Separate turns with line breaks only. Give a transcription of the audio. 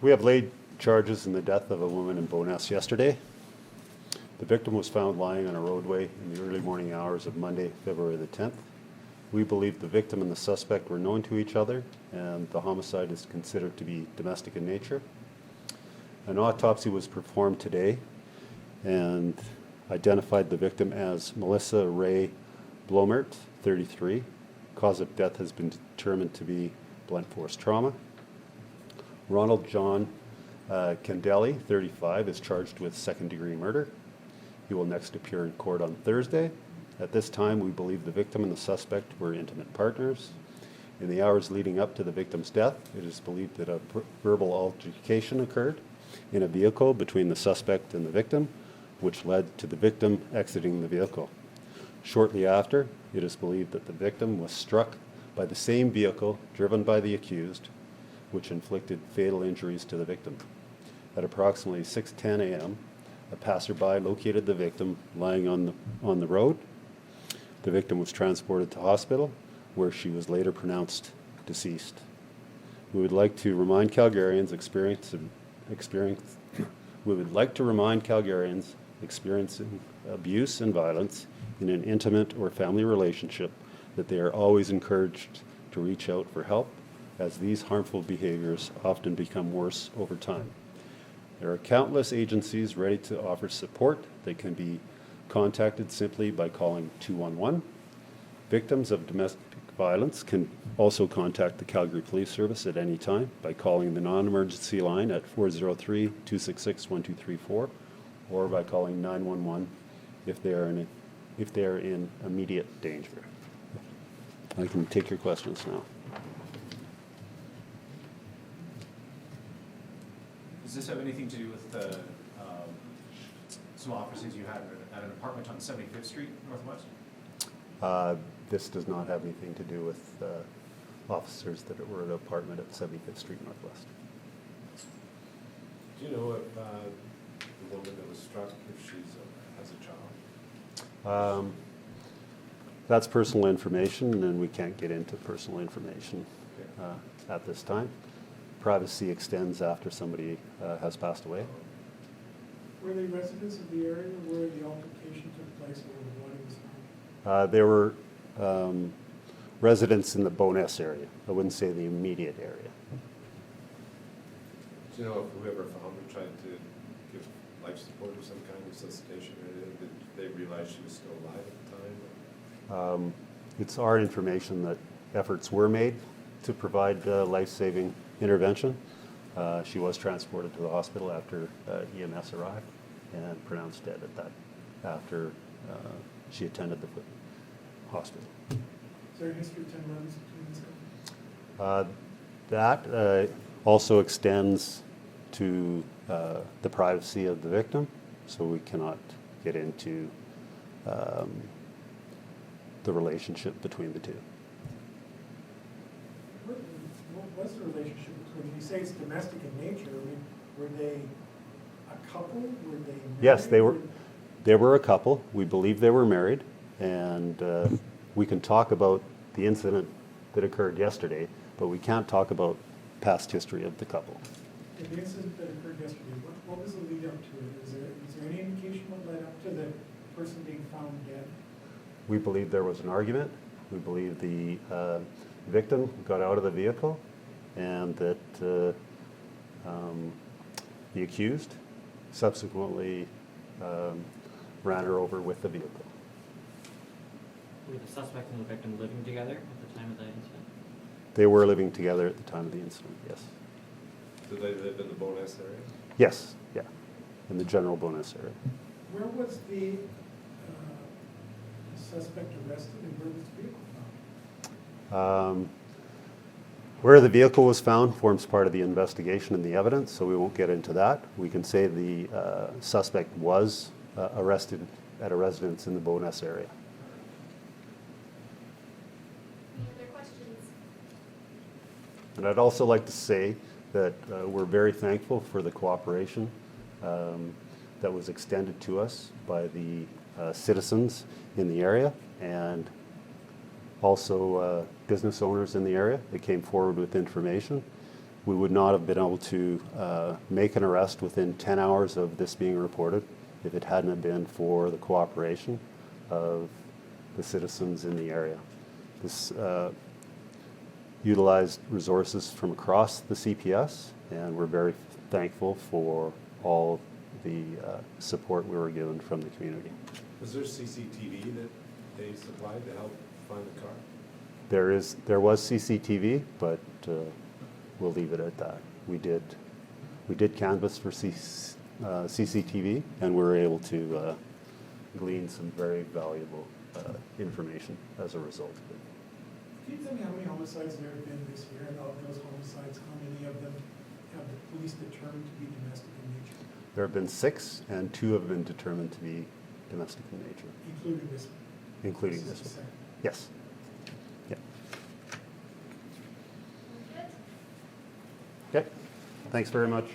We have laid charges in the death of a woman in Bowness yesterday. The victim was found lying on a roadway in the early morning hours of Monday, February the 10th. We believe the victim and the suspect were known to each other, and the homicide is considered to be domestic in nature. An autopsy was performed today and identified the victim as Melissa Rae Blommaert, 33. Cause of death has been determined to be blunt force trauma. Ronald John Candaele, 35, is charged with second-degree murder. He will next appear in court on Thursday. At this time, we believe the victim and the suspect were intimate partners. In the hours leading up to the victim's death, it is believed that a verbal altercation occurred in a vehicle between the suspect and the victim, which led to the victim exiting the vehicle. Shortly after, it is believed that the victim was struck by the same vehicle driven by the accused, which inflicted fatal injuries to the victim. At approximately 6:10 a.m., a passerby located the victim lying on the road. The victim was transported to hospital, where she was later pronounced deceased. We would like to remind Calgarians experiencing abuse and violence in an intimate or family relationship that they are always encouraged to reach out for help, as these harmful behaviors often become worse over time. There are countless agencies ready to offer support. They can be contacted simply by calling 211. Victims of domestic violence can also contact the Calgary Police Service at any time by calling the non-emergency line at 403-266-1234 or by calling 911 if they are in immediate danger. I can take your questions now.
Does this have anything to do with some officers you had at an apartment on 75th Street Northwest?
This does not have anything to do with officers that were at an apartment at 75th Street Northwest.
Do you know if the woman that was struck, if she has a child?
That's personal information, and we can't get into personal information at this time. Privacy extends after somebody has passed away.
Were they residents of the area where the altercation took place or where the body was found?
There were residents in the Bowness area. I wouldn't say the immediate area.
Do you know if whoever found her tried to give life support of some kind, resuscitation or anything? Did they realize she was still alive at the time?
It's our information that efforts were made to provide life-saving intervention. She was transported to the hospital after EMS arrived and pronounced dead at that after she attended the hospital.
Is there a history of 10 months between these couples?
That also extends to the privacy of the victim, so we cannot get into the relationship between the two.
What was the relationship between, you say it's domestic in nature, I mean, were they a couple? Were they married?
Yes, they were a couple. We believe they were married, and we can talk about the incident that occurred yesterday, but we can't talk about past history of the couple.
The incident that occurred yesterday, what was the lead up to it? Is there any indication what led up to the person being found dead?
We believe there was an argument. We believe the victim got out of the vehicle and that the accused subsequently ran her over with the vehicle.
Were the suspect and the victim living together at the time of the incident?
They were living together at the time of the incident, yes.
Did they live in the Bowness area?
Yes, yeah, in the general Bowness area.
Where was the suspect arrested and where was the vehicle found?
Where the vehicle was found forms part of the investigation and the evidence, so we won't get into that. We can say the suspect was arrested at a residence in the Bowness area.
Any other questions?
And I'd also like to say that we're very thankful for the cooperation that was extended to us by the citizens in the area and also business owners in the area that came forward with information. We would not have been able to make an arrest within 10 hours of this being reported if it hadn't have been for the cooperation of the citizens in the area. This utilized resources from across the CPS, and we're very thankful for all the support we were given from the community.
Was there CCTV that they supplied to help find the car?
There was CCTV, but we'll leave it at that. We did canvass for CCTV, and we were able to glean some very valuable information as a result of it.
Can you tell me how many homicides there have been this year, and of those homicides, how many of them have the police determined to be domestic in nature,
There have been 6, and 2 have been determined to be domestic in nature,
including this one?
including
This
this
is the
one.
second.
Yes. Yeah.
Good?
Okay. Thanks very much.